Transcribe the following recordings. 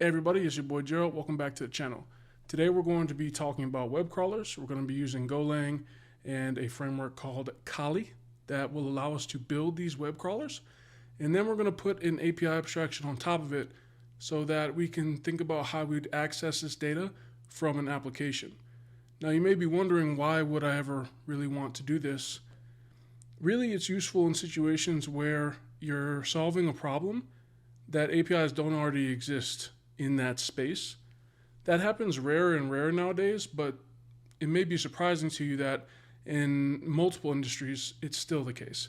Hey everybody, it's your boy Gerald. Welcome back to the channel. Today we're going to be talking about web crawlers. We're going to be using Golang and a framework called Kali that will allow us to build these web crawlers. And then we're going to put an API abstraction on top of it so that we can think about how we'd access this data from an application. Now you may be wondering, why would I ever really want to do this? Really, it's useful in situations where you're solving a problem that APIs don't already exist in that space. That happens rarer and rarer nowadays, but it may be surprising to you that in multiple industries, it's still the case.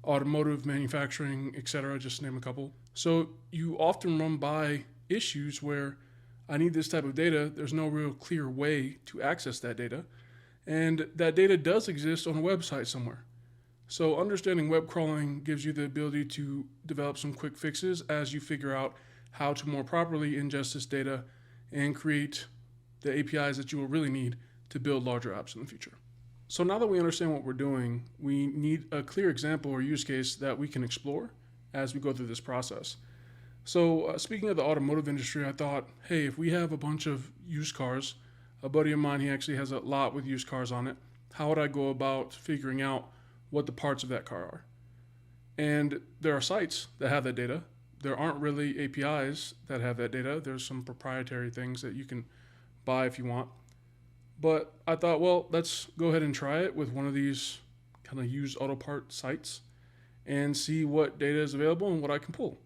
Automotive, manufacturing, etc., just to name a couple. So you often run by issues where I need this type of data, there's no real clear way to access that data, and that data does exist on a website somewhere. So understanding web crawling gives you the ability to develop some quick fixes as you figure out how to more properly ingest this data and create the APIs that you will really need to build larger apps in the future. So now that we understand what we're doing, we need a clear example or use case that we can explore as we go through this process. So speaking of the automotive industry, I thought, hey, if we have a bunch of used cars, a buddy of mine, he actually has a lot with used cars on it, how would I go about figuring out what the parts of that car are? And there are sites that have that data. There aren't really APIs that have that data. There's some proprietary things that you can buy if you want. But I thought, well, let's go ahead and try it with one of these kind of used auto part sites and see what data is available and what I can pull.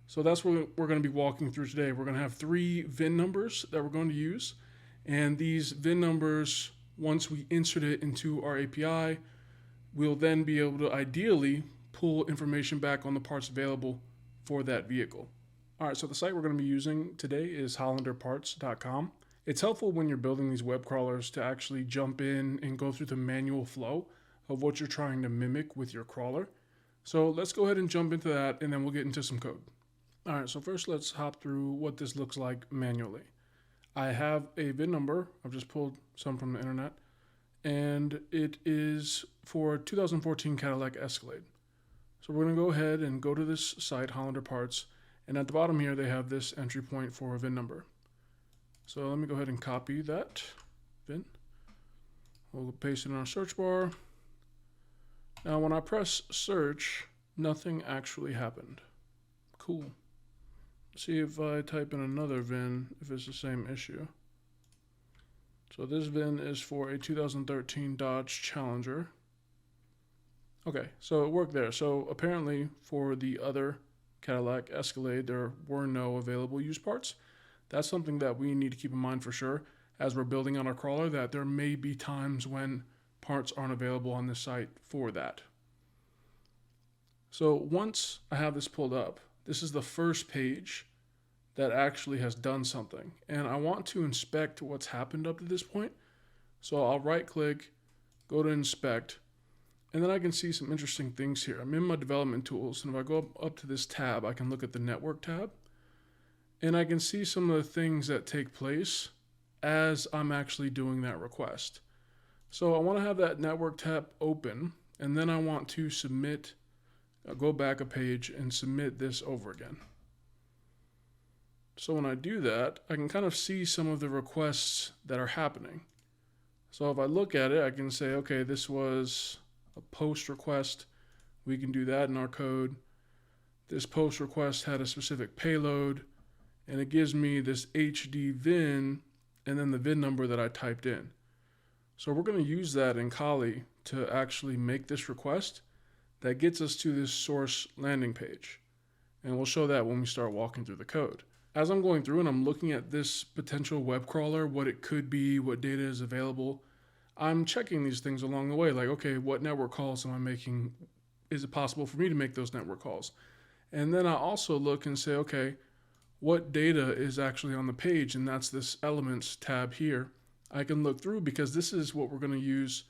So that's what we're going to be walking through today. We're going to have 3 VIN numbers that we're going to use. And these VIN numbers, once we insert it into our API, we'll then be able to ideally pull information back on the parts available for that vehicle. All right, so the site we're going to be using today is hollanderparts.com. It's helpful when you're building these web crawlers to actually jump in and go through the manual flow of what you're trying to mimic with your crawler. So let's go ahead and jump into that, and then we'll get into some code. All right, so first let's hop through what this looks like manually. I have a VIN number. I've just pulled some from the internet, and it is for 2014 Cadillac Escalade. So we're going to go ahead and go to this site, Hollander Parts, and at the bottom here they have this entry point for a VIN number. So let me go ahead and copy that VIN. We'll paste it in our search bar. Now when I press search, nothing actually happened. Cool. See if I type in another VIN, if it's the same issue. So this VIN is for a 2013 Dodge Challenger. Okay, so it worked there. So apparently for the other Cadillac Escalade, there were no available used parts. That's something that we need to keep in mind for sure as we're building on our crawler, that there may be times when parts aren't available on this site for that. So once I have this pulled up, this is the first page that actually has done something. And I want to inspect what's happened up to this point. So I'll right click, go to inspect, and then I can see some interesting things here. I'm in my development tools, and if I go up to this tab, I can look at the network tab, and I can see some of the things that take place as I'm actually doing that request. So I want to have that network tab open, and then I want to submit, go back a page and submit this over again. So when I do that, I can kind of see some of the requests that are happening. So if I look at it, I can say, okay, this was a post request. We can do that in our code. This post request had a specific payload, and it gives me this HD VIN and then the VIN number that I typed in. So we're going to use that in Kali to actually make this request that gets us to this source landing page. And we'll show that when we start walking through the code. As I'm going through and I'm looking at this potential web crawler, what it could be, what data is available, I'm checking these things along the way, like, okay, what network calls am I making? Is it possible for me to make those network calls? And then I also look and say, okay, what data is actually on the page? And that's this elements tab here. I can look through because this is what we're going to use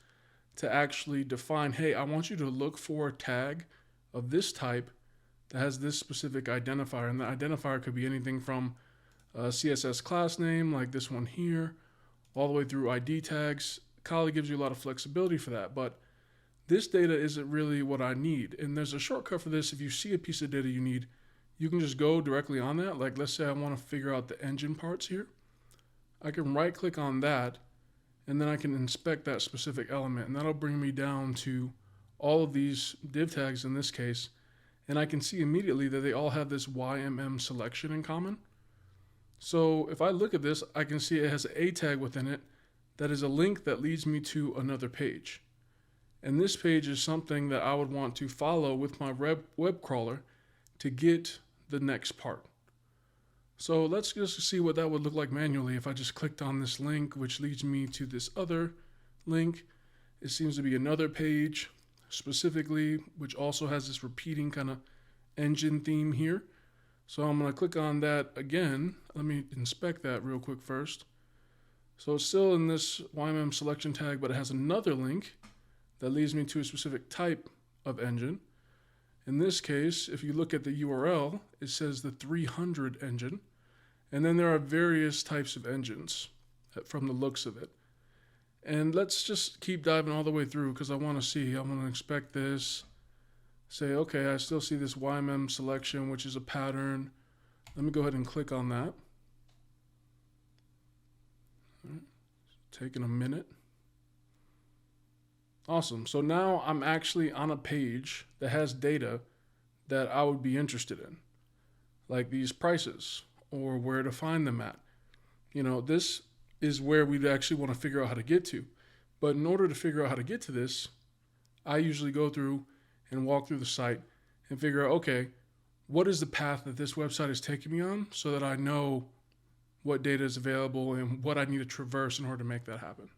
to actually define, hey, I want you to look for a tag of this type that has this specific identifier. And the identifier could be anything from a CSS class name, like this one here, all the way through ID tags. Kali gives you a lot of flexibility for that, but this data isn't really what I need. And there's a shortcut for this. If you see a piece of data you need, you can just go directly on that. Like let's say I want to figure out the engine parts here. I can right click on that and then I can inspect that specific element, and that'll bring me down to all of these div tags in this case, and I can see immediately that they all have this YMM selection in common. So if I look at this, I can see it has an A tag within it that is a link that leads me to another page. And this page is something that I would want to follow with my web crawler to get the next part. So let's just see what that would look like manually if I just clicked on this link, which leads me to this other link. It seems to be another page specifically, which also has this repeating kind of engine theme here. So I'm going to click on that again. Let me inspect that real quick first. So it's still in this YMM selection tag, but it has another link that leads me to a specific type of engine. In this case, if you look at the URL, it says the 300 engine. And then there are various types of engines from the looks of it. And let's just keep diving all the way through because I want to see. I'm going to inspect this. Say, okay, I still see this YMM selection, which is a pattern. Let me go ahead and click on that. All right. Taking a minute. Awesome. So now I'm actually on a page that has data that I would be interested in, like these prices or where to find them at. You know, this is where we'd actually want to figure out how to get to. But in order to figure out how to get to this, I usually go through and walk through the site and figure out, okay, what is the path that this website is taking me on so that I know what data is available and what I need to traverse in order to make that happen.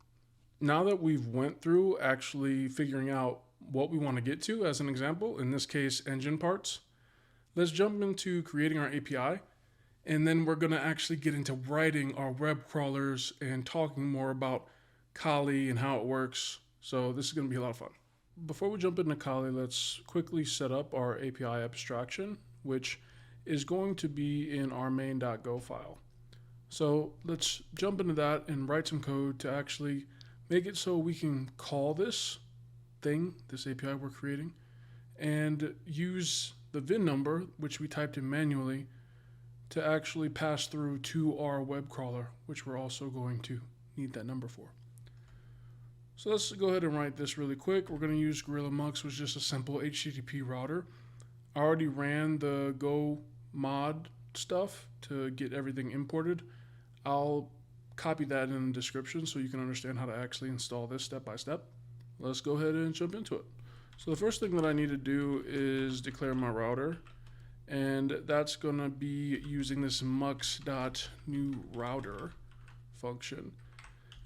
Now that we've went through actually figuring out what we want to get to, as an example, in this case, engine parts, let's jump into creating our API. And then we're going to actually get into writing our web crawlers and talking more about Kali and how it works. So this is going to be a lot of fun. Before we jump into Kali, let's quickly set up our API abstraction, which is going to be in our main.go file. So let's jump into that and write some code to actually make it so we can call this thing, this API we're creating, and use the VIN number, which we typed in manually, to actually pass through to our web crawler, which we're also going to need that number for. So let's go ahead and write this really quick. We're going to use Gorilla Mux, which is just a simple HTTP router. I already ran the Go mod stuff to get everything imported. I'll copy that in the description so you can understand how to actually install this step by step. Let's go ahead and jump into it. So the first thing that I need to do is declare my router, and that's going to be using this mux.newRouter function.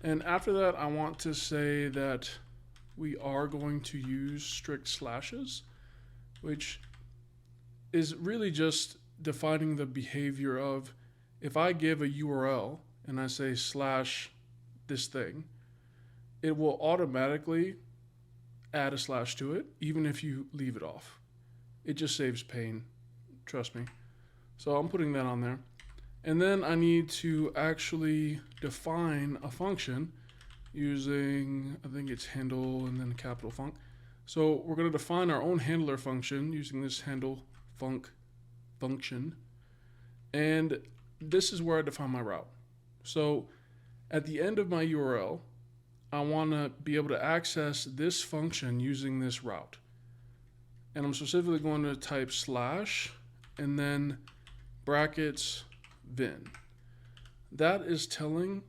And after that, I want to say that we are going to use strict slashes, which is really just defining the behavior of, if I give a URL and I say slash this thing, it will automatically add a slash to it, even if you leave it off. It just saves pain, trust me. So I'm putting that on there. And then I need to actually define a function using, I think it's handle and then capital func. So we're going to define our own handler function using this handle func function. And this is where I define my route. So at the end of my URL, I want to be able to access this function using this route. And I'm specifically going to type slash and then brackets VIN. That is telling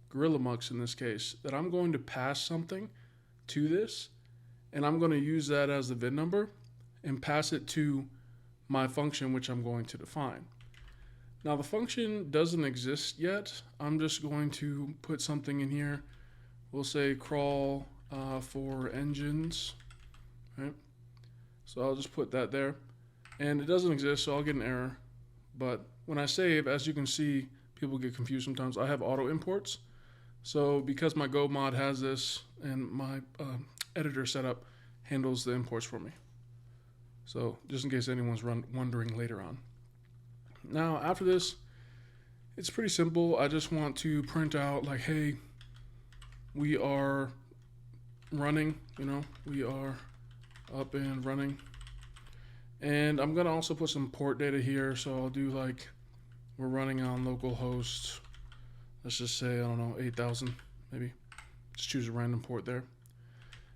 Gorilla Mux in this case that I'm going to pass something to this, and I'm going to use that as the VIN number and pass it to my function, which I'm going to define. Now the function doesn't exist yet. I'm just going to put something in here. We'll say crawl for engines, right? So I'll just put that there, and it doesn't exist, so I'll get an error. But when I save, as you can see, people get confused sometimes. I have auto imports. So because my Go mod has this and my editor setup handles the imports for me. So just in case anyone's wondering later on. Now after this, it's pretty simple. I just want to print out like, hey, we are running, we are up and running. And I'm gonna also put some port data here. So I'll do like, we're running on localhost, let's just say, I don't know, 8,000 maybe. Just choose a random port there.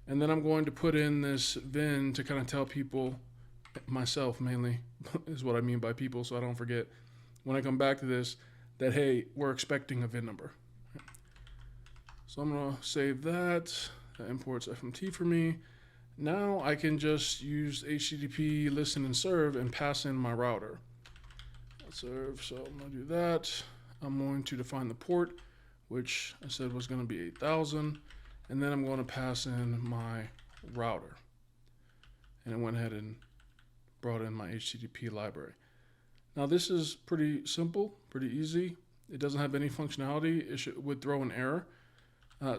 And then I'm going to put in this VIN to kind of tell people, myself mainly, is what I mean by people, so I don't forget when I come back to this, that hey, we're expecting a VIN number. So I'm gonna save that. That imports FMT for me. Now I can just use HTTP listen and serve and pass in my router. Serve, so I'm gonna do that. I'm going to define the port, which I said was gonna be 8,000. And then I'm going to pass in my router. And it went ahead and brought in my HTTP library. Now this is pretty simple, pretty easy. It doesn't have any functionality. It would throw an error.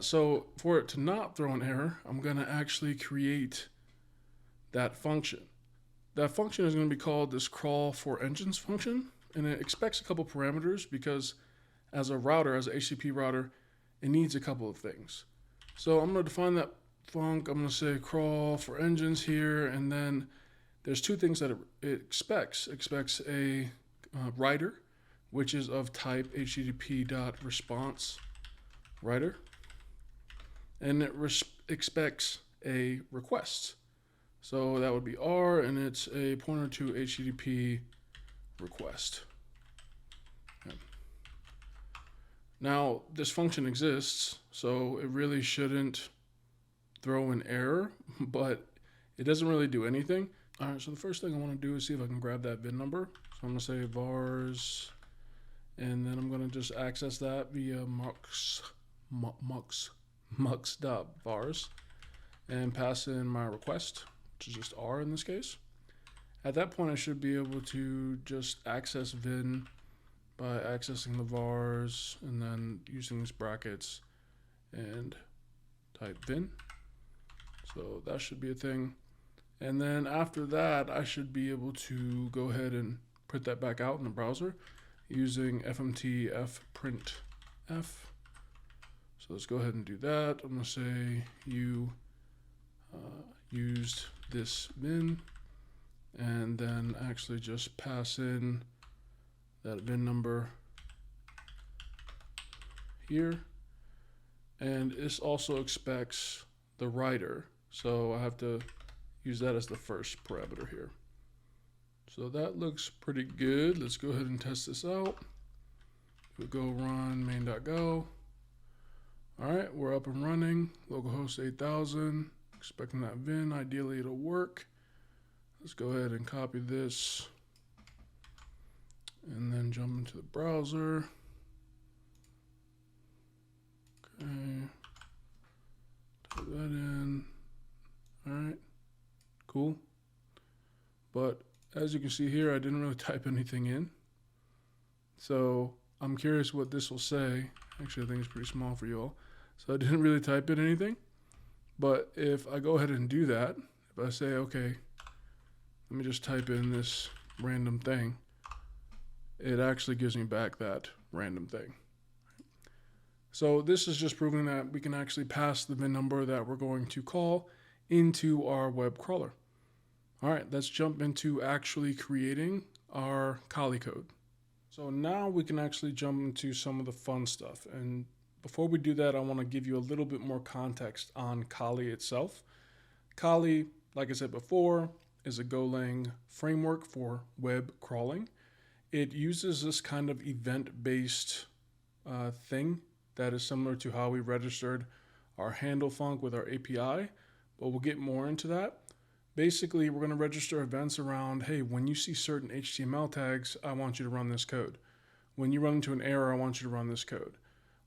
So for it to not throw an error, I'm going to actually create that function. That function is going to be called this crawl for engines function. And it expects a couple parameters because as a router, as an HTTP router, it needs a couple of things. So I'm going to define that func. I'm going to say crawl for engines here, and then there's two things that it expects. It expects a writer, which is of type http.response writer, and it expects a request. So that would be R, and it's a pointer to HTTP request. Okay. Now, this function exists, so it really shouldn't throw an error, but it doesn't really do anything. All right, so the first thing I want to do is see if I can grab that VIN number. So I'm going to say vars, and then I'm going to just access that via mux.vars and pass in my request, which is just R in this case. At that point, I should be able to just access VIN by accessing the vars and then using these brackets and type VIN. So that should be a thing. And then after that, I should be able to go ahead and print that back out in the browser using fmt fprintf. So let's go ahead and do that. I'm going to say you used this VIN, and then actually just pass in that VIN number here. And this also expects the writer, so I have to use that as the first parameter here. So that looks pretty good. Let's go ahead and test this out. We'll go run main.go. All right, we're up and running. Localhost 8000, expecting that VIN. Ideally it'll work. Let's go ahead and copy this and then jump into the browser. Okay, type that in. All right, cool. But as you can see here, I didn't really type anything in. So I'm curious what this will say. Actually, I think it's pretty small for you all. So I didn't really type in anything. But if I go ahead and do that, if I say, okay, let me just type in this random thing, it actually gives me back that random thing. So this is just proving that we can actually pass the VIN number that we're going to call into our web crawler. All right, let's jump into actually creating our Kali code. So now we can actually jump into some of the fun stuff. And before we do that, I want to give you a little bit more context on Kali itself. Kali, like I said before, is a Golang framework for web crawling. It uses this kind of event-based thing that is similar to how we registered our handle func with our API, but we'll get more into that. Basically, we're going to register events around, hey, when you see certain HTML tags, I want you to run this code. When you run into an error, I want you to run this code.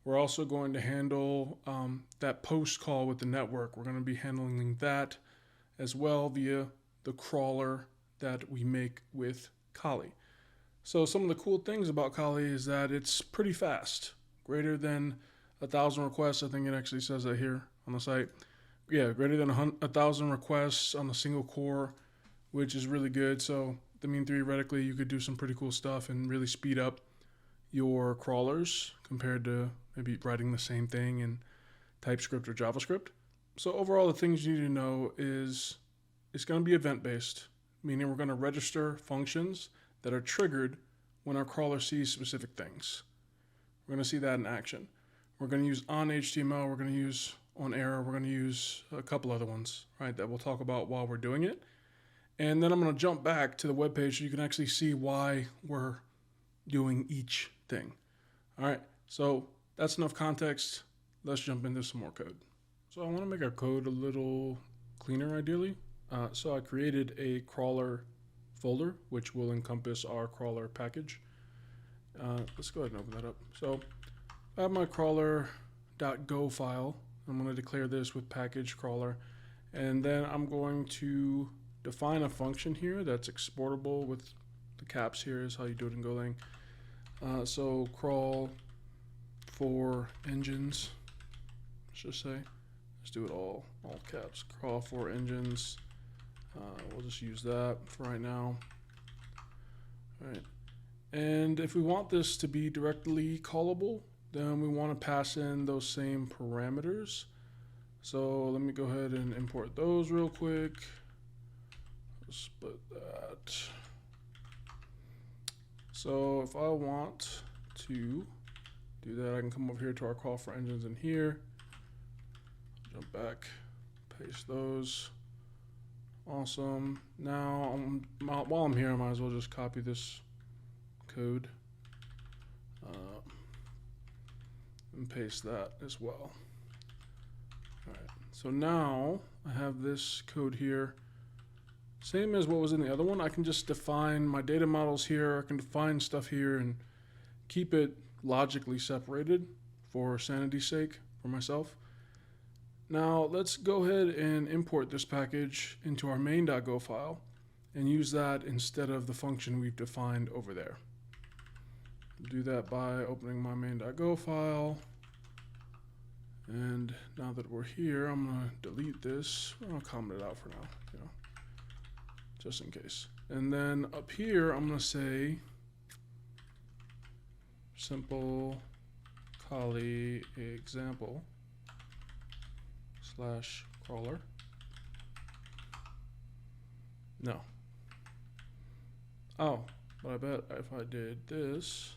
We're also going to handle that post call with the network. We're going to be handling that as well via the crawler that we make with Kali. So some of the cool things about Kali is that it's pretty fast, greater than 1,000 requests. I think it actually says that here on the site. Yeah, greater than 1,000 requests on a single core, which is really good. So I mean, theoretically, you could do some pretty cool stuff and really speed up your crawlers compared to maybe writing the same thing in TypeScript or JavaScript. So overall, the things you need to know is it's going to be event-based, meaning we're going to register functions that are triggered when our crawler sees specific things. We're going to see that in action. We're going to use onHTML, we're going to use onError, we're going to use a couple other ones, right, that we'll talk about while we're doing it. And then I'm going to jump back to the web page so you can actually see why we're doing each thing. All right, so that's enough context. Let's jump into some more code. So I want to make our code a little cleaner ideally. So I created a crawler folder, which will encompass our crawler package. Let's go ahead and open that up. So I have my crawler.go file. I'm going to declare this with package crawler. And then I'm going to define a function here that's exportable with the caps here is how you do it in Golang. So crawl for engines, let's just say. Let's do it all caps. Crawl for engines. We'll just use that for right now. All right. And if we want this to be directly callable, then we want to pass in those same parameters. So let me go ahead and import those real quick. Split that. So if I want to do that, I can come over here to our call for engines in here. Jump back, paste those. Awesome. Now, while I'm here, I might as well just copy this code and paste that as well. All right. So now I have this code here. Same as what was in the other one. I can just define my data models here. I can define stuff here and keep it logically separated for sanity's sake for myself. Now let's go ahead and import this package into our main.go file and use that instead of the function we've defined over there. Do that by opening my main.go file. And now that we're here, I'm going to delete this. I'll comment it out for now, just in case. And then up here, I'm going to say simple Kali example / crawler. No. Oh, but I bet if I did this,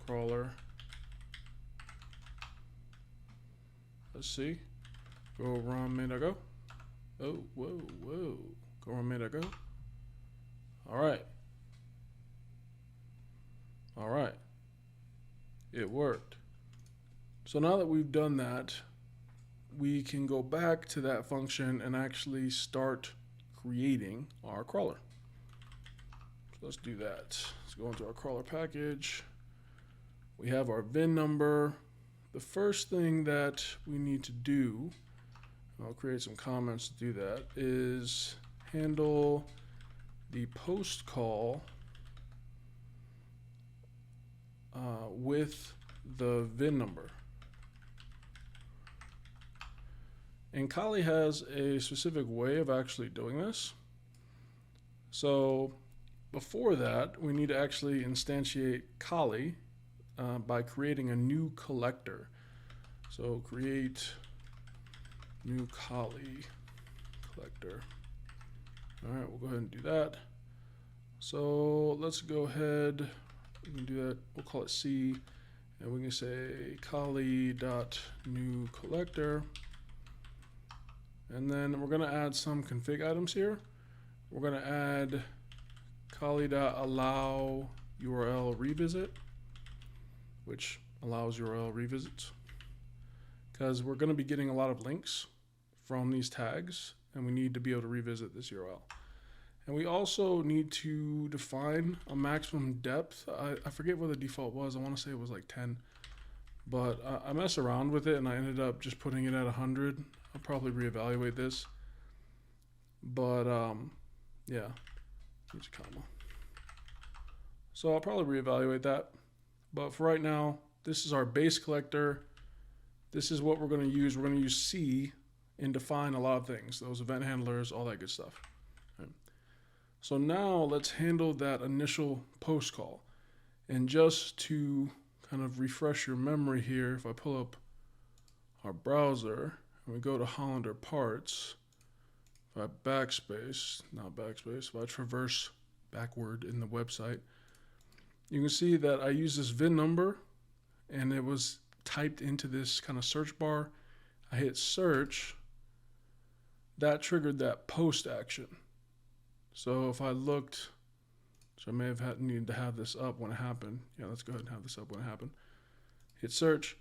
crawler, let's see, go run main.go. Oh, whoa. Go run main.go. All right. It worked. So now that we've done that, we can go back to that function and actually start creating our crawler. So let's do that. Let's go into our crawler package. We have our VIN number. The first thing that we need to do, I'll create some comments to do that, is handle the post call with the VIN number. And Kali has a specific way of actually doing this. So before that, we need to actually instantiate Kali by creating a new collector. So create new Kali collector. All right, we'll go ahead and do that. So let's go ahead, we can do that, we'll call it C, and we can say Kali.newCollector. And then we're gonna add some config items here. We're gonna add Kali.allow URL revisit, which allows URL revisits, because we're gonna be getting a lot of links from these tags, and we need to be able to revisit this URL. And we also need to define a maximum depth. I forget what the default was. I want to say it was like 10, but I messed around with it and I ended up just putting it at 100. I'll probably reevaluate this, but yeah, use a comma. So I'll probably reevaluate that. But for right now, this is our base collector. This is what we're going to use. We're going to use C and define a lot of things, those event handlers, all that good stuff. Right. So now let's handle that initial post call. And just to kind of refresh your memory here, if I pull up our browser and we go to Hollander parts, if if I backspace, not backspace, if I traverse backward in the website, you can see that I use this VIN number and it was typed into this kind of search bar. I hit search, that triggered that post action. So if I looked, so I may have needed to have this up when it happened. Yeah, let's go ahead and have this up when it happened. Hit search,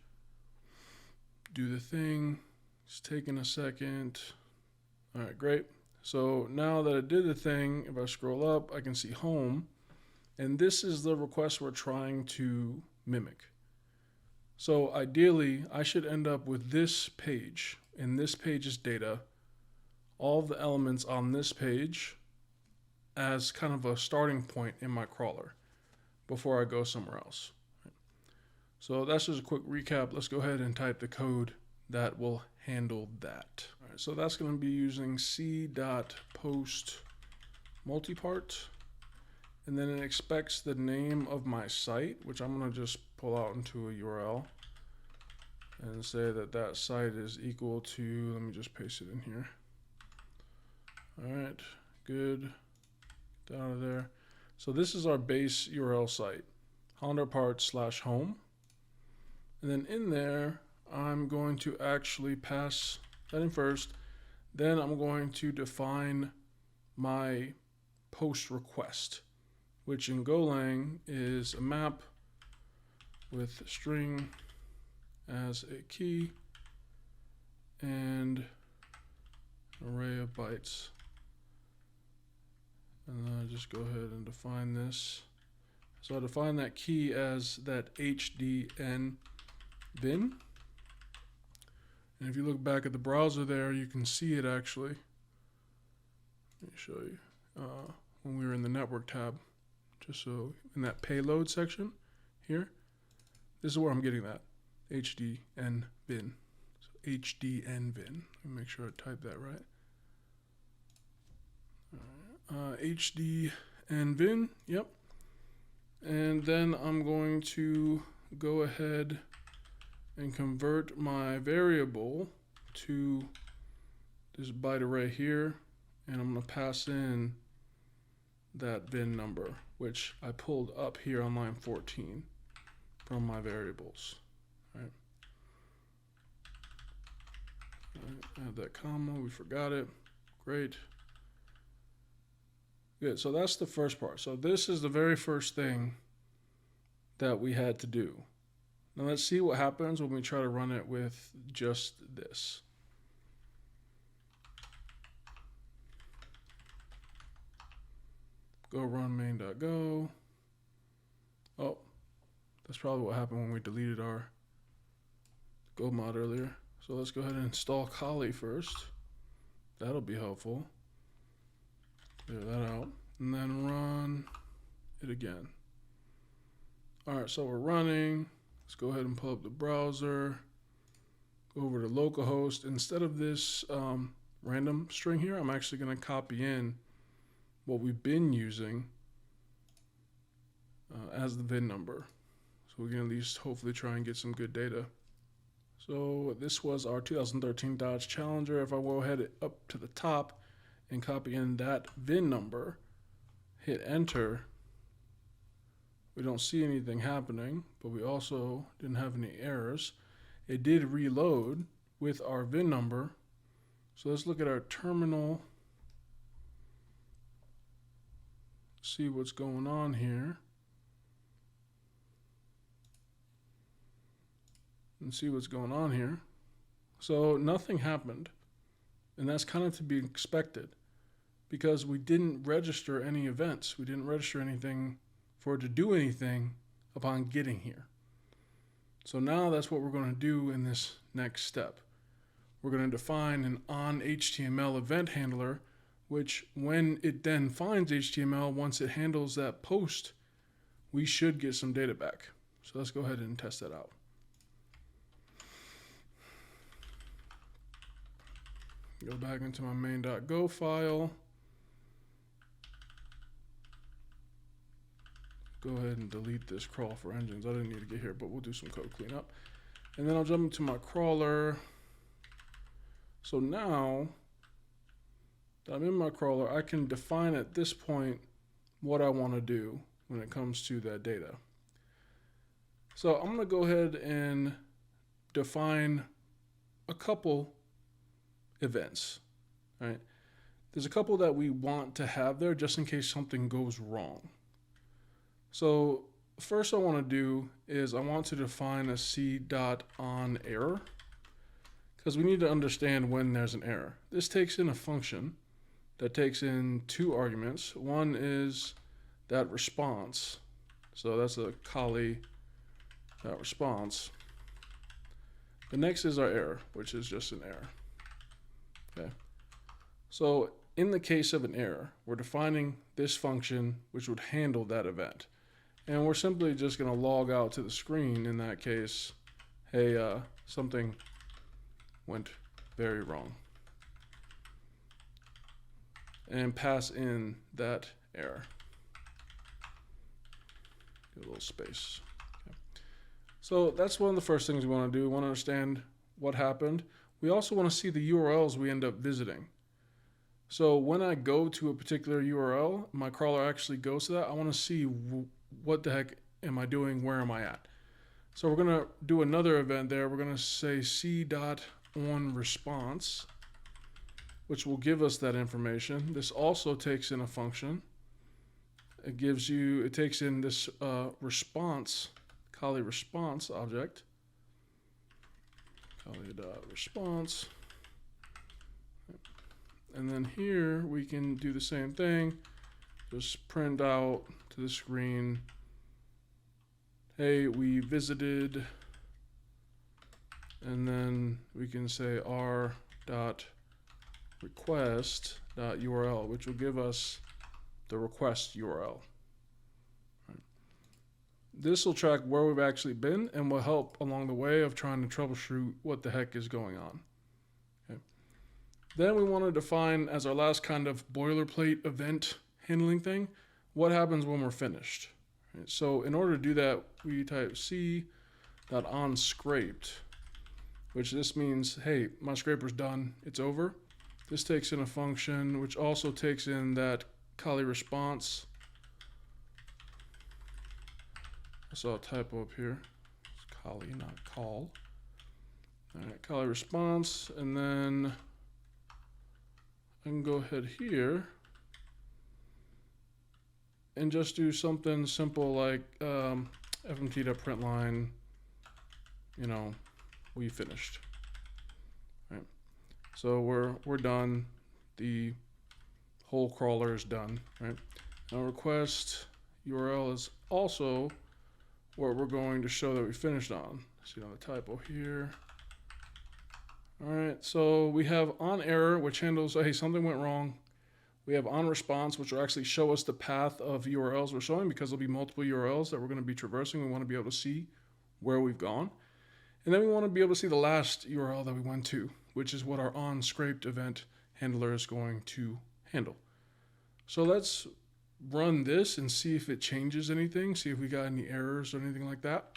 do the thing. It's taking a second. All right, great. So now that I did the thing, if I scroll up, I can see home. And this is the request we're trying to mimic. So ideally, I should end up with this page. And this page's data, all the elements on this page as kind of a starting point in my crawler before I go somewhere else. So that's just a quick recap. Let's go ahead and type the code that will handle that. All right, so that's going to be using c.post multipart. And then it expects the name of my site, which I'm going to just pull out into a URL and say that that site is equal to, let me just paste it in here. All right, good. Get out of there. So this is our base URL site, hollanderparts/home. And then in there, I'm going to actually pass that in first. Then I'm going to define my post request, which in Golang is a map with string as a key and array of bytes. And then I just go ahead and define this. So I define that key as that HDN bin. And if you look back at the browser there, you can see it actually. Let me show you. When we were in the network tab, just so in that payload section here, this is where I'm getting that HDN bin. So HDN bin. Let me make sure I type that right. HDN bin, yep. And then I'm going to go ahead and convert my variable to this byte array here, and I'm going to pass in that bin number, which I pulled up here on line 14 from my variables. All right. Add that comma, we forgot it. Great. Good, so that's the first part. So this is the very first thing that we had to do. Now let's see what happens when we try to run it with just this. Go run main.go. Oh, that's probably what happened when we deleted our Go mod earlier. So let's go ahead and install Kali first. That'll be helpful. Clear that out. And then run it again. All right, so we're running. Let's go ahead and pull up the browser. Go over to localhost. Instead of this random string here, I'm actually going to copy in what we've been using as the VIN number. So we can at least hopefully try and get some good data. So this was our 2013 Dodge Challenger. If I go ahead up to the top and copy in that VIN number, hit enter, we don't see anything happening, but we also didn't have any errors. It did reload with our VIN number. So let's look at our terminal, see what's going on here. And see what's going on here. So nothing happened, and that's kind of to be expected because we didn't register any events. We didn't register anything for it to do anything upon getting here. So now that's what we're going to do in this next step. We're going to define an onHTML event handler, which when it then finds HTML, once it handles that post, we should get some data back. So let's go ahead and test that out. Go back into my main.go file. Go ahead and delete this crawl for engines. I didn't need to get here, but we'll do some code cleanup. And then I'll jump into my crawler. So now that I'm in my crawler, I can define at this point what I want to do when it comes to that data. So I'm going to go ahead and define a couple events, right? There's a couple that we want to have there just in case something goes wrong. So first I want to do is I want to define a c.onError because we need to understand when there's an error. This takes in a function that takes in two arguments. One is that response. So that's a Kali that response. The next is our error, which is just an error. Okay. So in the case of an error, we're defining this function which would handle that event. And we're simply just going to log out to the screen in that case, hey, something went very wrong. And pass in that error. Give a little space. Okay. So that's one of the first things we want to do. We want to understand what happened. We also want to see the URLs we end up visiting. So when I go to a particular URL, my crawler actually goes to that. I want to see what the heck am I doing, where am I at? So we're going to do another event there. We're going to say c.onResponse, which will give us that information. This also takes in a function. It takes in this response, Kali response object. Kali.response. And then here we can do the same thing. Just print out to the screen, hey, we visited, and then we can say r.request.url, which will give us the request URL. Right. This will track where we've actually been and will help along the way of trying to troubleshoot what the heck is going on. Okay. Then we want to define as our last kind of boilerplate event handling thing, what happens when we're finished. Right. So in order to do that, we type c.onScraped, which this means, hey, my scraper's done, it's over. This takes in a function which also takes in that Kali response. I saw a typo up here. It's Kali, not call. All right, Kali response, and then I can go ahead here and just do something simple like fmt.println, we finished. Right. So we're done. The whole crawler is done. Right. Now request URL is also what we're going to show that we finished on. See another typo here. All right. So we have onError, which handles, hey, something went wrong. We have onResponse, which will actually show us the path of URLs we're showing because there'll be multiple URLs that we're going to be traversing. We want to be able to see where we've gone. And then we want to be able to see the last URL that we went to, which is what our onScraped event handler is going to handle. So let's run this and see if it changes anything, see if we got any errors or anything like that.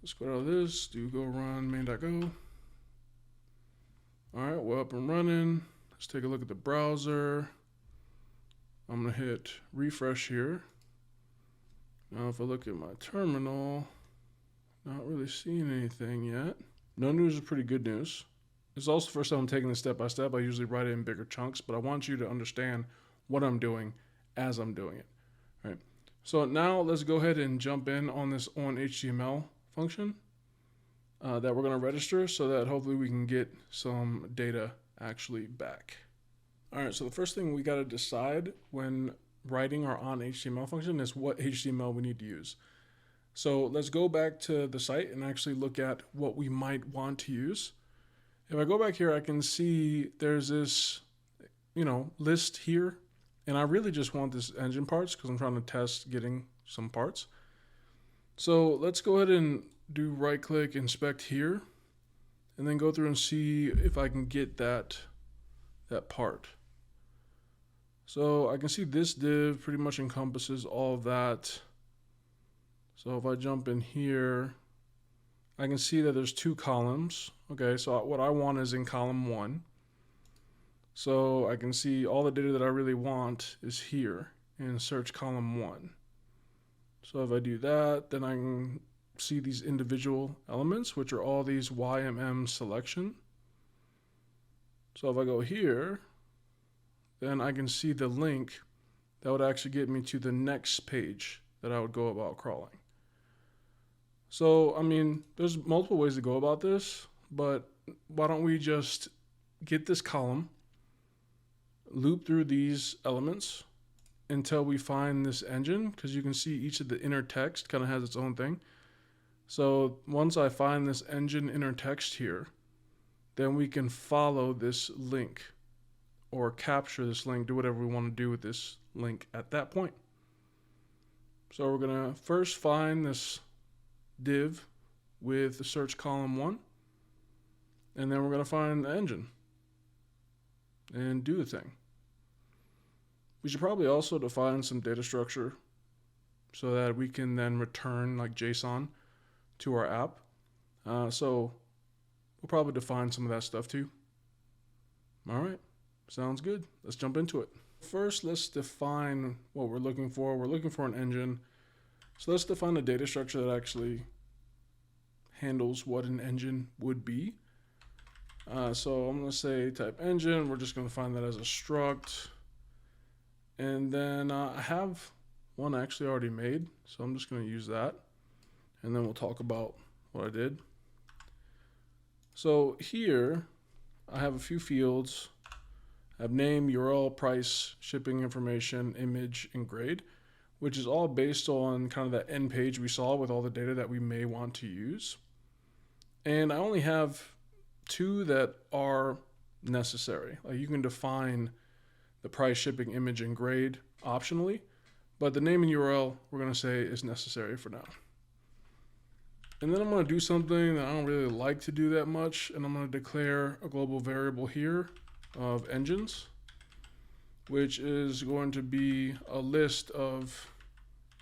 Let's go out of this, do go run main.go. All right, we're up and running. Let's take a look at the browser. I'm going to hit refresh here. Now if I look at my terminal, not really seeing anything yet. No news is pretty good news. It's also the first time I'm taking this step by step. I usually write it in bigger chunks, but I want you to understand what I'm doing as I'm doing it. All right. So now let's go ahead and jump in on this onHTML function that we're going to register so that hopefully we can get some data actually back. All right, so the first thing we got to decide when writing our onHTML function is what HTML we need to use. So let's go back to the site and actually look at what we might want to use. If I go back here, I can see there's this, list here, and I really just want this engine parts because I'm trying to test getting some parts. So let's go ahead and do right-click, inspect here, and then go through and see if I can get that part. So I can see this div pretty much encompasses all of that. So if I jump in here, I can see that there's two columns. Okay, so what I want is in column 1. So I can see all the data that I really want is here in search column 1. So if I do that, then I can see these individual elements, which are all these YMM selection. So if I go here, then I can see the link that would actually get me to the next page that I would go about crawling. So, I mean, there's multiple ways to go about this, but why don't we just get this column, loop through these elements until we find this engine, because you can see each of the inner text kind of has its own thing. So once I find this engine inner text here, then we can follow this link or capture this link, do whatever we want to do with this link at that point. So we're going to first find this div with the search column 1, and then we're going to find the engine and do the thing. We should probably also define some data structure so that we can then return like JSON to our app. So we'll probably define some of that stuff too. All right, sounds good. Let's jump into it. First, let's define what we're looking for. We're looking for an engine. So let's define a data structure that actually handles what an engine would be. So I'm going to say type engine. We're just going to find that as a struct. And then I have one actually already made, so I'm just going to use that. And then we'll talk about what I did. So here I have a few fields. I have name, URL, price, shipping information, image, and grade, which is all based on kind of that end page we saw with all the data that we may want to use. And I only have 2 that are necessary. Like you can define the price, shipping, image, and grade optionally, but the name and URL we're going to say is necessary for now. And then I'm going to do something that I don't really like to do that much, and I'm going to declare a global variable here of engines, which is going to be a list of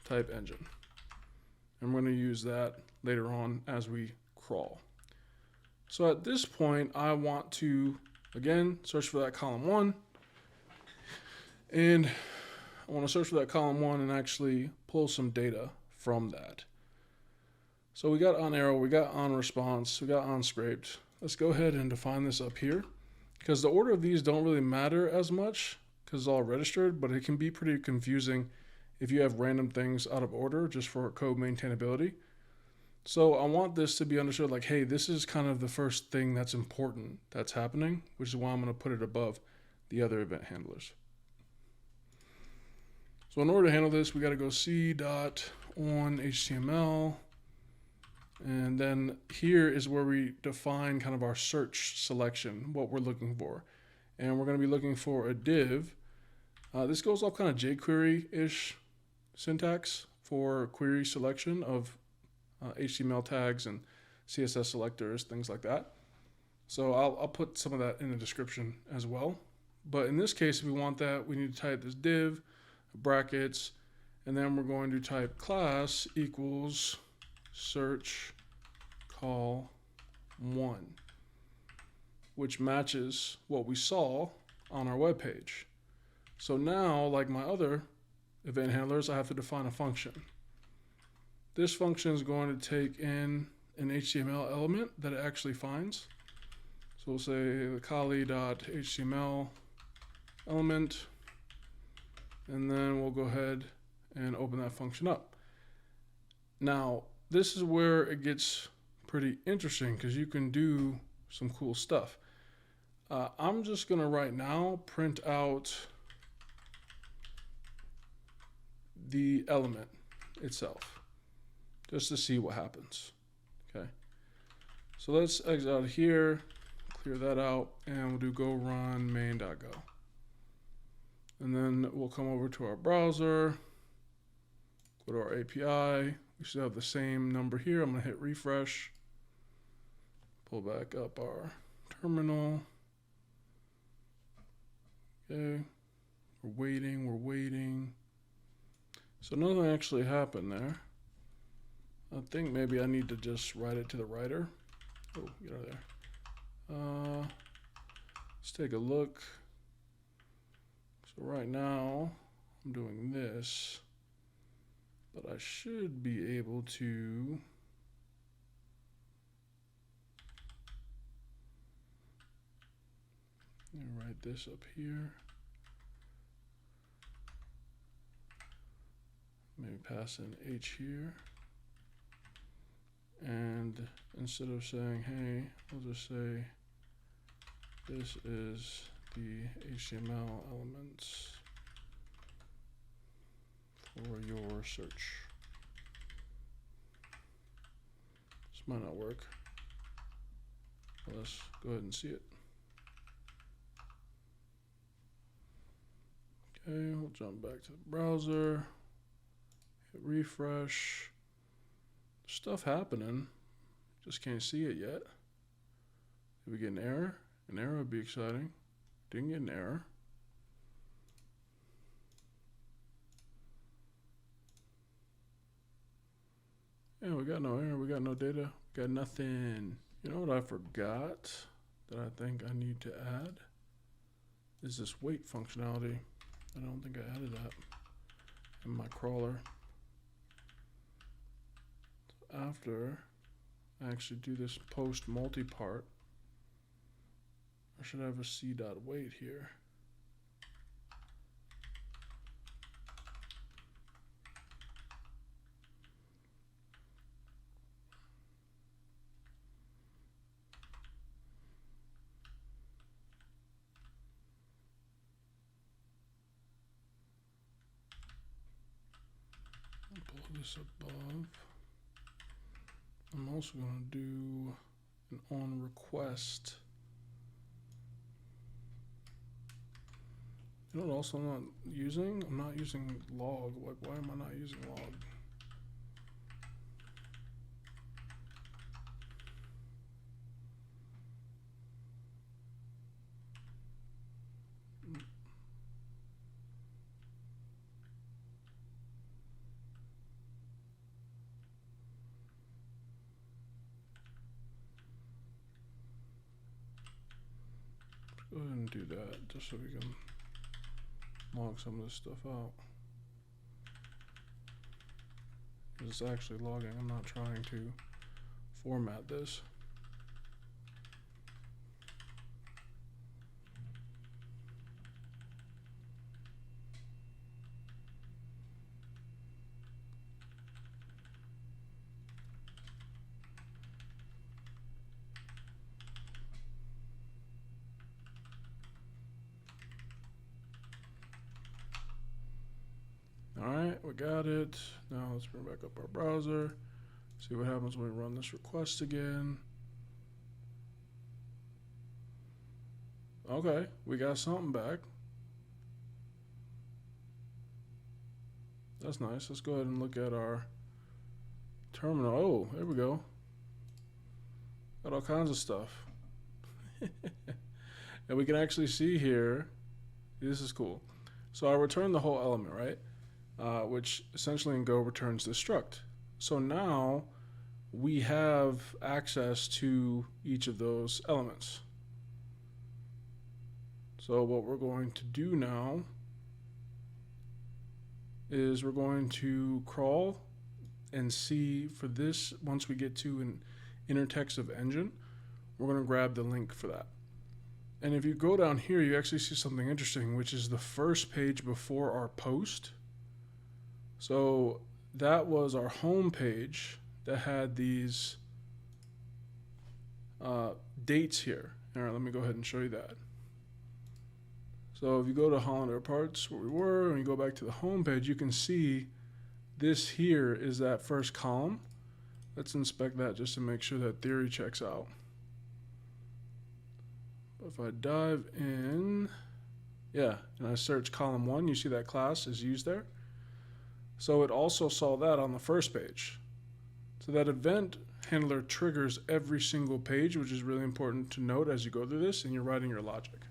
type engine. I'm going to use that later on as we crawl. So at this point, I want to, again, search for that column 1. And I want to search for that column 1 and actually pull some data from that. So we got on arrow, we got on response, we got on scraped. Let's go ahead and define this up here, because the order of these don't really matter as much because it's all registered, but it can be pretty confusing if you have random things out of order just for code maintainability. So I want this to be understood like, hey, this is kind of the first thing that's important that's happening, which is why I'm going to put it above the other event handlers. So in order to handle this, we got to go c.onHTML. And then here is where we define kind of our search selection, what we're looking for. And we're going to be looking for a div. This goes off kind of jQuery-ish syntax for query selection of HTML tags and CSS selectors, things like that. So I'll put some of that in the description as well. But in this case, if we want that, we need to type this div, brackets, and then we're going to type class equals search call 1, which matches what we saw on our web page. So now, like my other event handlers, I have to define a function. This function is going to take in an HTML element that it actually finds. So we'll say the Kali.html element, and then we'll go ahead and open that function up. Now, this is where it gets pretty interesting because you can do some cool stuff. I'm just going to right now print out the element itself just to see what happens. Okay, so let's exit out of here, clear that out, and we'll do go run main.go. And then we'll come over to our browser, go to our API. We should have the same number here. I'm going to hit refresh, pull back up our terminal. Okay, we're waiting. So nothing actually happened there. I think maybe I need to just write it to the writer. Oh, get out of there. Let's take a look. So right now I'm doing this, but I should be able to write this up here. Maybe pass in H here. And instead of saying, hey, we'll just say, this is the HTML elements for your search. This might not work. But let's go ahead and see it. Okay, we'll jump back to the browser, hit refresh. Stuff happening, just can't see it yet. Did we get an error? An error would be exciting. Didn't get an error. Yeah, we got no error, we got no data, we got nothing. You know what I forgot that I think I need to add? Is this wait functionality. I don't think I added that in my crawler. After I actually do this post multi-part, I should have a c.wait here. I'll pull this above. I'm also going to do an on request. You know what also I'm not using? I'm not using log. Like, why am I not using log? Go ahead and do that just so we can log some of this stuff out. It's actually logging. I'm not trying to format this. Alright, we got it. Now let's bring back up our browser. See what happens when we run this request again. Okay, we got something back. That's nice. Let's go ahead and look at our terminal. Oh, there we go. Got all kinds of stuff. And we can actually see here, this is cool. So I returned the whole element, right? Which essentially in Go returns the struct. So now we have access to each of those elements. So what we're going to do now is we're going to crawl and see for this, once we get to an inner text of engine, we're going to grab the link for that. And if you go down here, you actually see something interesting, which is the first page before our post. So that was our home page that had these dates here. All right, let me go ahead and show you that. So if you go to Hollander Parts, where we were, and you go back to the home page, you can see this here is that first column. Let's inspect that just to make sure that theory checks out. If I dive in, yeah, and I search column 1, you see that class is used there. So it also saw that on the first page. So that event handler triggers every single page, which is really important to note as you go through this and you're writing your logic.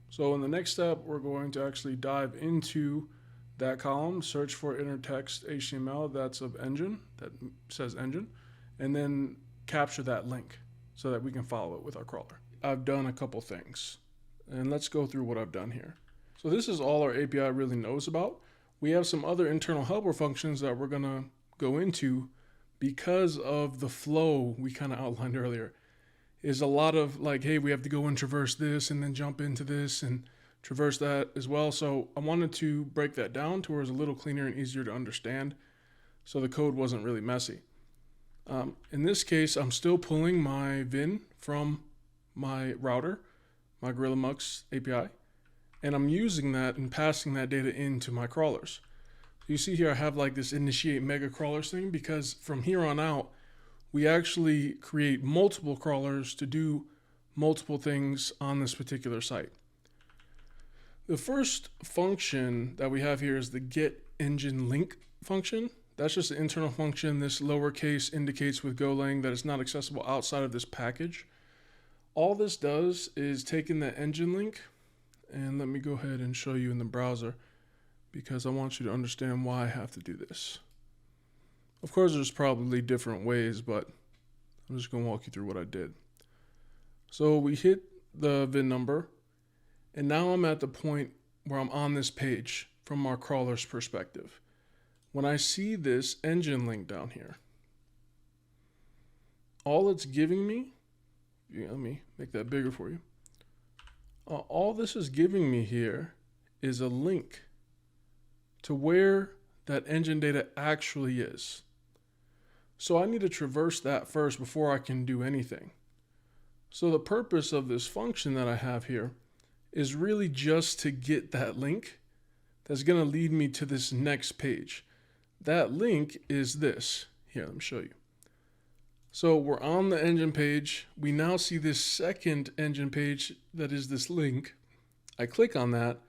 So in the next step, we're going to actually dive into that column, search for inner text HTML that's of engine, that says engine, and then capture that link so that we can follow it with our crawler. I've done a couple things, and let's go through what I've done here. So this is all our API really knows about. We have some other internal helper functions that we're gonna go into because of the flow we kind of outlined earlier. Is a lot of like, hey, we have to go and traverse this and then jump into this and traverse that as well. So I wanted to break that down to where it's a little cleaner and easier to understand, so the code wasn't really messy. In this case, I'm still pulling my VIN from my router, my Gorilla Mux API, and I'm using that and passing that data into my crawlers. So you see here I have like this initiate mega crawlers thing, because from here on out, we actually create multiple crawlers to do multiple things on this particular site. The first function that we have here is the get engine link function. That's just an internal function. This lowercase indicates with Golang that it's not accessible outside of this package. All this does is take in that engine link, and let me go ahead and show you in the browser because I want you to understand why I have to do this. Of course, there's probably different ways, but I'm just going to walk you through what I did. So we hit the VIN number, and now I'm at the point where I'm on this page from our crawler's perspective. When I see this engine link down here, all it's giving me, let me make that bigger for you. All this is giving me here is a link to where that engine data actually is. So I need to traverse that first before I can do anything. So the purpose of this function that I have here is really just to get that link that's going to lead me to this next page. That link is this. Here, let me show you. So we're on the engine page. We now see this second engine page that is this link. I click on that,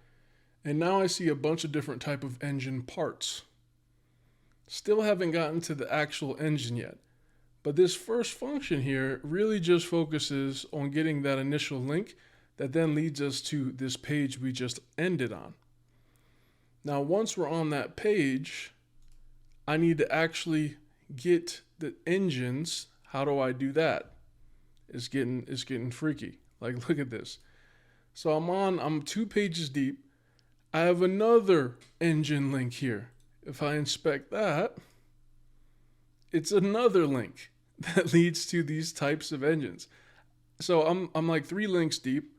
and now I see a bunch of different type of engine parts. Still haven't gotten to the actual engine yet, but this first function here really just focuses on getting that initial link that then leads us to this page we just ended on. Now, once we're on that page, I need to actually get the engines. How do I do that? It's getting freaky. Like, look at this. So I'm 2 pages deep. I have another engine link here. If I inspect that, it's another link that leads to these types of engines. So I'm like 3 links deep.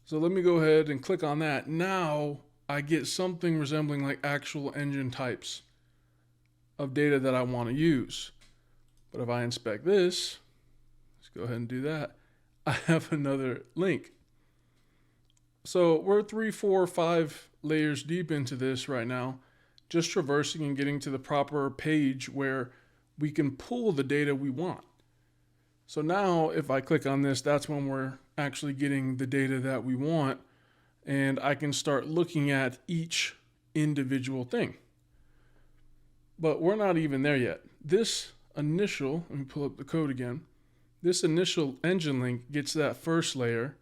So let me go ahead and click on that. Now I get something resembling like actual engine types of data that I want to use. But if I inspect this, let's go ahead and do that. I have another link. So we're 3, 4, 5 layers deep into this right now, just traversing and getting to the proper page where we can pull the data we want. So now if I click on this, that's when we're actually getting the data that we want, and I can start looking at each individual thing. But we're not even there yet. This initial, let me pull up the code again. This initial engine link gets that first layer.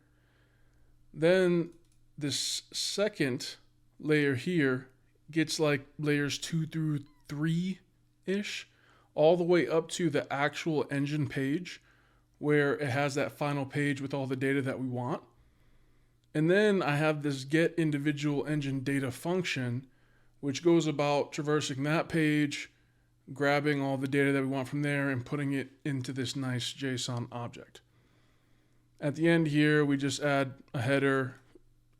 Then this second layer here gets like layers 2 through 3-ish, all the way up to the actual engine page where it has that final page with all the data that we want. And then I have this get individual engine data function, which goes about traversing that page, grabbing all the data that we want from there and putting it into this nice JSON object. At the end here, we just add a header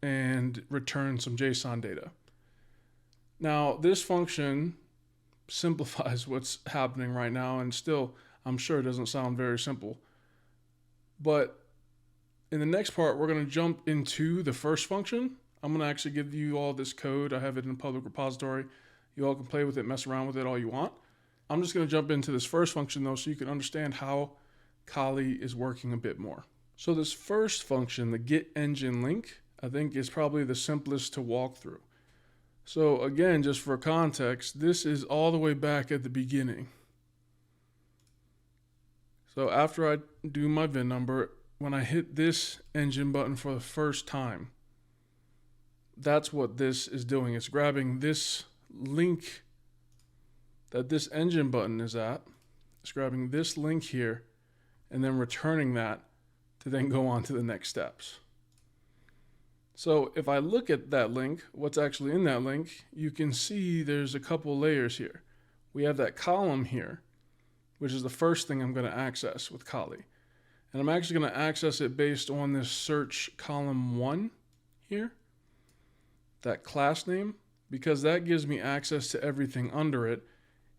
and return some JSON data. Now, this function simplifies what's happening right now, and still, I'm sure it doesn't sound very simple. But in the next part, we're going to jump into the first function. I'm going to actually give you all this code. I have it in a public repository. You all can play with it, mess around with it all you want. I'm just going to jump into this first function, though, so you can understand how Kali is working a bit more. So this first function, the get engine link, I think is probably the simplest to walk through. So again, just for context, this is all the way back at the beginning. So after I do my VIN number, when I hit this engine button for the first time, that's what this is doing. It's grabbing this link that this engine button is at. It's grabbing this link here and then returning that to then go on to the next steps. So if I look at that link, what's actually in that link, you can see there's a couple layers here. We have that column here, which is the first thing I'm going to access with Kali. And I'm actually going to access it based on this search column 1 here, that class name, because that gives me access to everything under it,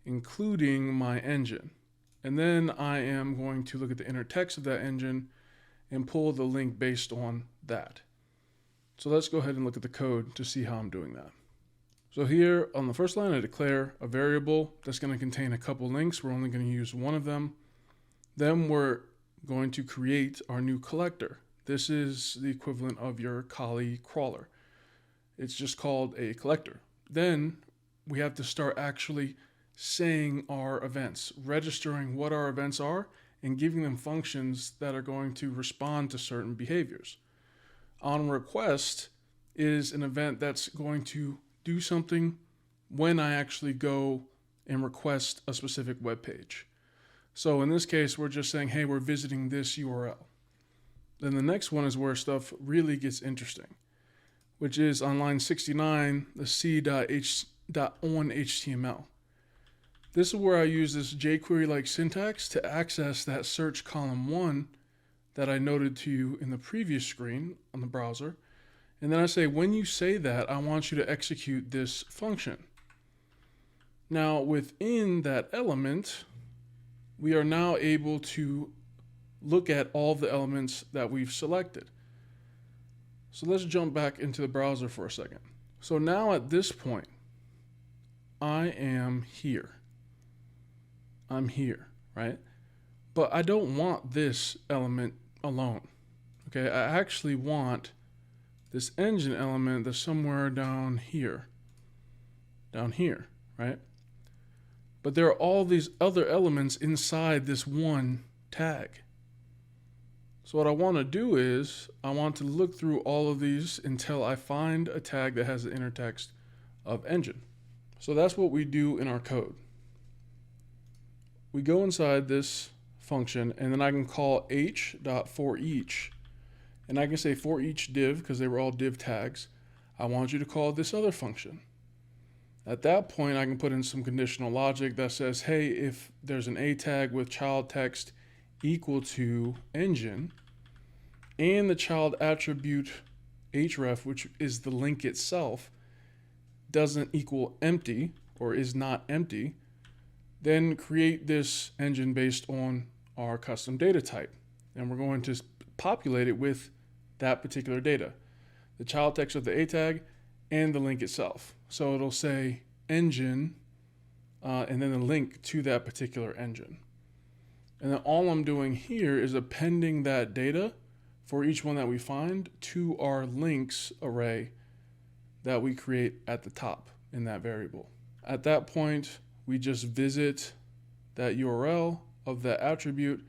including my engine. And then I am going to look at the inner text of that engine and pull the link based on that. So let's go ahead and look at the code to see how I'm doing that. So here on the first line, I declare a variable that's going to contain a couple links. We're only going to use one of them. Then we're going to create our new collector. This is the equivalent of your Kali crawler. It's just called a collector. Then we have to start actually saying our events, registering what our events are, and giving them functions that are going to respond to certain behaviors. On request is an event that's going to do something when I actually go and request a specific web page. So in this case, we're just saying, hey, we're visiting this URL. Then the next one is where stuff really gets interesting, which is on line 69, the c.on.html. This is where I use this jQuery-like syntax to access that search column 1 that I noted to you in the previous screen on the browser. And then I say, when you say that, I want you to execute this function. Now, within that element, we are now able to look at all the elements that we've selected. So let's jump back into the browser for a second. So now at this point, I am here. I'm here, right? But I don't want this element alone. Okay, I actually want this engine element that's somewhere down here, right? But there are all these other elements inside this one tag. So what I want to do is I want to look through all of these until I find a tag that has the inner text of engine. So that's what we do in our code. We go inside this function, and then I can call h.forEach, and I can say for each div, because they were all div tags, I want you to call this other function. At that point, I can put in some conditional logic that says, hey, if there's an a tag with child text equal to engine, and the child attribute href, which is the link itself, doesn't equal empty or is not empty, then create this engine based on our custom data type. And we're going to populate it with that particular data, the child text of the a tag and the link itself. So it'll say engine and then a link to that particular engine. And then all I'm doing here is appending that data for each one that we find to our links array that we create at the top in that variable. At that point, we just visit that URL of that attribute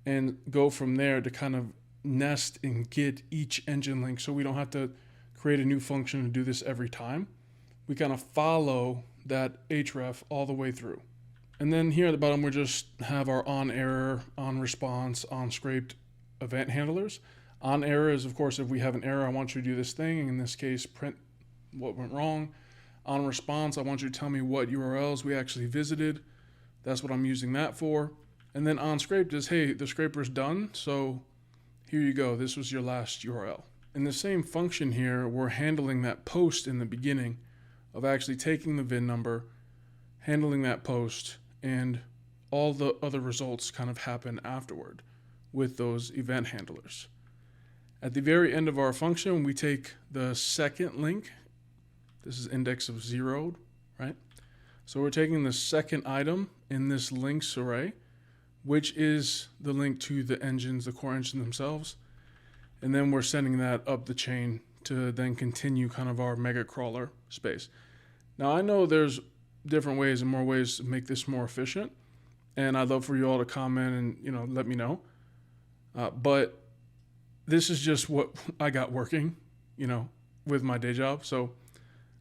and go from there to kind of nest and get each engine link, so we don't have to create a new function to do this every time. We kind of follow that href all the way through. And then here at the bottom, we just have our on error, on response, on scraped event handlers. On error is, of course, if we have an error, I want you to do this thing. In this case, print what went wrong. On response, I want you to tell me what URLs we actually visited. That's what I'm using that for. And then on scraped is, hey, the scraper's done, so here you go. This was your last URL. In the same function here, we're handling that post in the beginning of actually taking the VIN number, handling that post, and all the other results kind of happen afterward with those event handlers. At the very end of our function, we take the second link. This is index of 0, right? So we're taking the second item in this links array, which is the link to the engines, the core engine themselves. And then we're sending that up the chain to then continue kind of our mega crawler space. Now I know there's different ways and more ways to make this more efficient, and I'd love for you all to comment and let me know. But this is just what I got working, with my day job. So,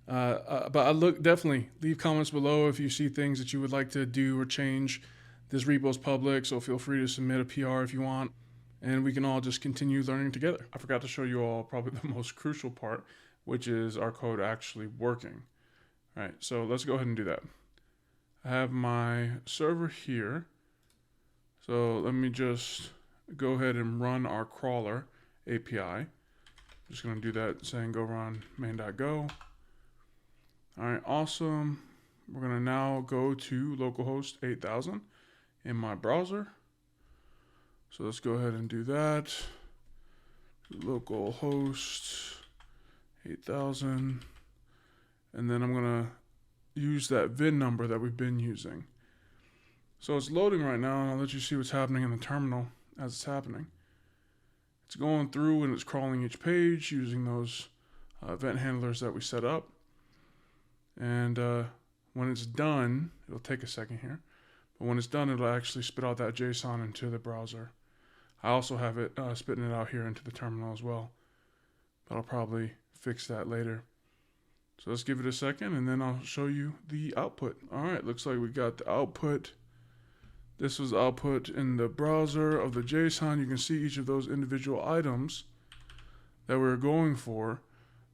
but definitely leave comments below if you see things that you would like to do or change. This repo is public, so feel free to submit a PR if you want. and we can all just continue learning together. I forgot to show you all probably the most crucial part, which is our code actually working. All right, so let's go ahead and do that. I have my server here. So let me just go ahead and run our crawler API. I'm just going to do that saying go run main.go. All right, awesome. We're going to now go to localhost 8000 in my browser. So let's go ahead and do that. Localhost 8000. And then I'm going to use that VIN number that we've been using. So it's loading right now, and I'll let you see what's happening in the terminal as it's happening. It's going through and it's crawling each page using those event handlers that we set up. And when it's done, it'll take a second here, but when it's done, it'll actually spit out that JSON into the browser. I also have it spitting it out here into the terminal as well, but I'll probably fix that later. So let's give it a second, and then I'll show you the output. All right, looks like we got the output. This was output in the browser of the JSON. You can see each of those individual items that we're going for,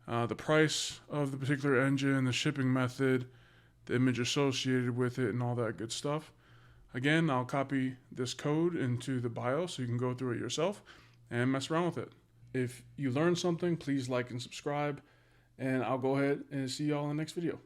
the price of the particular engine, the shipping method, the image associated with it, and all that good stuff. Again, I'll copy this code into the bio so you can go through it yourself and mess around with it. If you learned something, please like and subscribe, and I'll go ahead and see y'all in the next video.